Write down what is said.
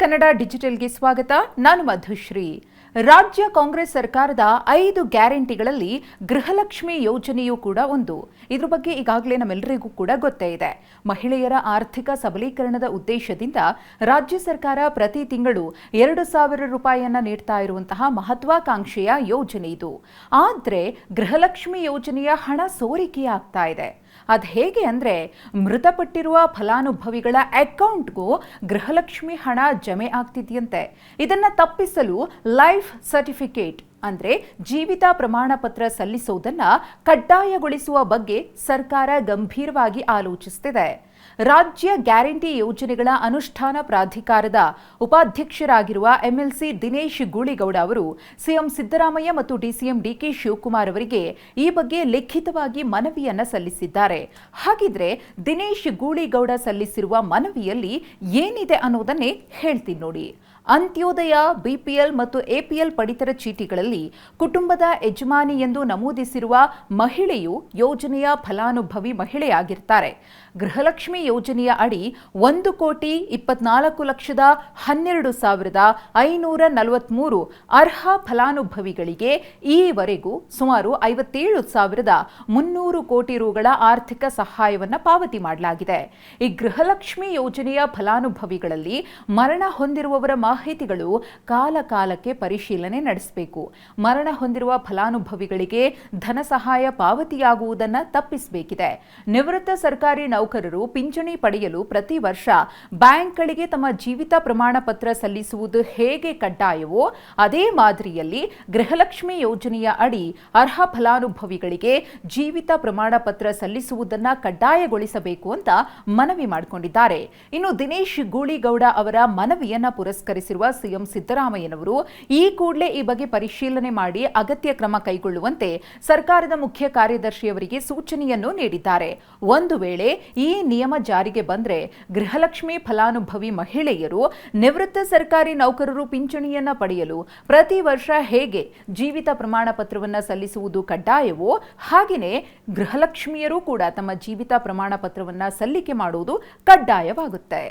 ಕನ್ನಡ ಡಿಜಿಟಲ್ಗೆ ಸ್ವಾಗತ. ನಾನು ಮಧುಶ್ರೀ. ರಾಜ್ಯ ಕಾಂಗ್ರೆಸ್ ಸರ್ಕಾರದ 5 ಗ್ಯಾರಂಟಿಗಳಲ್ಲಿ ಗೃಹಲಕ್ಷ್ಮಿ ಯೋಜನೆಯೂ ಕೂಡ ಒಂದು. ಇದ್ರ ಬಗ್ಗೆ ಈಗಾಗಲೇ ನಮ್ಮೆಲ್ಲರಿಗೂ ಕೂಡ ಗೊತ್ತೇ ಇದೆ. ಮಹಿಳೆಯರ ಆರ್ಥಿಕ ಸಬಲೀಕರಣದ ಉದ್ದೇಶದಿಂದ ರಾಜ್ಯ ಸರ್ಕಾರ ಪ್ರತಿ ತಿಂಗಳು 2,000 ರೂಪಾಯಿಯನ್ನ ನೀಡ್ತಾ ಇರುವಂತಹ ಮಹತ್ವಾಕಾಂಕ್ಷೆಯ ಯೋಜನೆ ಇದು. ಆದರೆ ಗೃಹಲಕ್ಷ್ಮಿ ಯೋಜನೆಯ ಹಣ ಸೋರಿಕೆಯಾಗ್ತಾ ಇದೆ. ಅದು ಹೇಗೆ ಅಂದರೆ, ಮೃತಪಟ್ಟಿರುವ ಫಲಾನುಭವಿಗಳ ಅಕೌಂಟ್ಗೂ ಗೃಹಲಕ್ಷ್ಮಿ ಹಣ ಜಮೆ ಆಗ್ತಿದೆಯಂತೆ. ಇದನ್ನು ತಪ್ಪಿಸಲು ಲೈಫ್ ಸರ್ಟಿಫಿಕೇಟ್ ಅಂದರೆ ಜೀವಿತ ಪ್ರಮಾಣ ಪತ್ರ ಸಲ್ಲಿಸುವುದನ್ನು ಕಡ್ಡಾಯಗೊಳಿಸುವ ಬಗ್ಗೆ ಸರ್ಕಾರ ಗಂಭೀರವಾಗಿ ಆಲೋಚಿಸುತ್ತಿದೆ. ರಾಜ್ಯ ಗ್ಯಾರಂಟಿ ಯೋಜನೆಗಳ ಅನುಷ್ಠಾನ ಪ್ರಾಧಿಕಾರದ ಉಪಾಧ್ಯಕ್ಷರಾಗಿರುವ ಎಂಎಲ್ಸಿ ದಿನೇಶ್ ಗೂಳಿಗೌಡ ಅವರು ಸಿಎಂ ಸಿದ್ದರಾಮಯ್ಯ ಮತ್ತು ಡಿಸಿಎಂ ಡಿಕೆ ಶಿವಕುಮಾರ್ ಅವರಿಗೆ ಈ ಬಗ್ಗೆ ಲಿಖಿತವಾಗಿ ಮನವಿಯನ್ನ ಸಲ್ಲಿಸಿದ್ದಾರೆ. ಹಾಗಿದ್ರೆ ದಿನೇಶ್ ಗೂಳಿಗೌಡ ಸಲ್ಲಿಸಿರುವ ಮನವಿಯಲ್ಲಿ ಏನಿದೆ ಅನ್ನೋದನ್ನೇ ಹೇಳ್ತೀನಿ ನೋಡಿ. ಅಂತ್ಯೋದಯ, ಬಿಪಿಎಲ್ ಮತ್ತು ಎಪಿಎಲ್ ಪಡಿತರ ಚೀಟಿಗಳಲ್ಲಿ ಕುಟುಂಬದ ಯಜಮಾನಿ ಎಂದು ನಮೂದಿಸಿರುವ ಮಹಿಳೆಯು ಯೋಜನೆಯ ಫಲಾನುಭವಿ ಮಹಿಳೆಯಾಗಿರ್ತಾರೆ. ಗೃಹಲಕ್ಷ್ಮಿ ಯೋಜನೆಯ ಅಡಿ 1,24,12,543 ಅರ್ಹ ಫಲಾನುಭವಿಗಳಿಗೆ ಈವರೆಗೂ ಸುಮಾರು 57,300 ಕೋಟಿ ರುಗಳ ಆರ್ಥಿಕ ಸಹಾಯವನ್ನು ಪಾವತಿ ಮಾಡಲಾಗಿದೆ. ಈ ಗೃಹಲಕ್ಷ್ಮಿ ಯೋಜನೆಯ ಫಲಾನುಭವಿಗಳಲ್ಲಿ ಮರಣ ಹೊಂದಿರುವವರ ಮಾಹಿತಿಗಳು ಕಾಲಕಾಲಕ್ಕೆ ಪರಿಶೀಲನೆ ನಡೆಸಬೇಕು. ಮರಣ ಹೊಂದಿರುವ ಫಲಾನುಭವಿಗಳಿಗೆ ಧನ ಸಹಾಯ ಪಾವತಿಯಾಗುವುದನ್ನು ತಪ್ಪಿಸಬೇಕಿದೆ. ನಿವೃತ್ತ ಸರ್ಕಾರಿ ನೌಕರರು ಪಿಂಚಣಿ ಪಡೆಯಲು ಪ್ರತಿ ವರ್ಷ ಬ್ಯಾಂಕ್ಗಳಿಗೆ ತಮ್ಮ ಜೀವಿತ ಪ್ರಮಾಣ ಪತ್ರ ಸಲ್ಲಿಸುವುದು ಹೇಗೆ ಕಡ್ಡಾಯವೋ ಅದೇ ಮಾದರಿಯಲ್ಲಿ ಗೃಹಲಕ್ಷ್ಮಿ ಯೋಜನೆಯ ಅಡಿ ಅರ್ಹ ಫಲಾನುಭವಿಗಳಿಗೆ ಜೀವಿತ ಪ್ರಮಾಣ ಪತ್ರ ಸಲ್ಲಿಸುವುದನ್ನು ಕಡ್ಡಾಯಗೊಳಿಸಬೇಕು ಅಂತ ಮನವಿ ಮಾಡಿಕೊಂಡಿದ್ದಾರೆ. ಇನ್ನು ದಿನೇಶ್ ಗೂಳಿಗೌಡ ಅವರ ಮನವಿಯನ್ನ ಪುರಸ್ಕರಿಸಿರುವ ಸಿಎಂ ಸಿದ್ದರಾಮಯ್ಯನವರು ಈ ಕೂಡಲೇ ಈ ಬಗ್ಗೆ ಪರಿಶೀಲನೆ ಮಾಡಿ ಅಗತ್ಯ ಕ್ರಮ ಕೈಗೊಳ್ಳುವಂತೆ ಸರ್ಕಾರದ ಮುಖ್ಯ ಕಾರ್ಯದರ್ಶಿಯವರಿಗೆ ಸೂಚನೆಯನ್ನು ನೀಡಿದ್ದಾರೆ. ಒಂದು ವೇಳೆ ಈ ನಿಯಮ ಜಾರಿಗೆ ಬಂದರೆ ಗೃಹಲಕ್ಷ್ಮಿ ಫಲಾನುಭವಿ ಮಹಿಳೆಯರು ನಿವೃತ್ತ ಸರ್ಕಾರಿ ನೌಕರರು ಪಿಂಚಣಿಯನ್ನ ಪಡೆಯಲು ಪ್ರತಿ ವರ್ಷ ಹೇಗೆ ಜೀವಿತ ಪ್ರಮಾಣ ಪತ್ರವನ್ನು ಸಲ್ಲಿಸುವುದು ಕಡ್ಡಾಯವೋ ಹಾಗೆಯೇ ಗೃಹಲಕ್ಷ್ಮಿಯರು ಕೂಡ ತಮ್ಮ ಜೀವಿತ ಪ್ರಮಾಣ ಪತ್ರವನ್ನು ಸಲ್ಲಿಕೆ ಮಾಡುವುದು ಕಡ್ಡಾಯವಾಗುತ್ತೆ.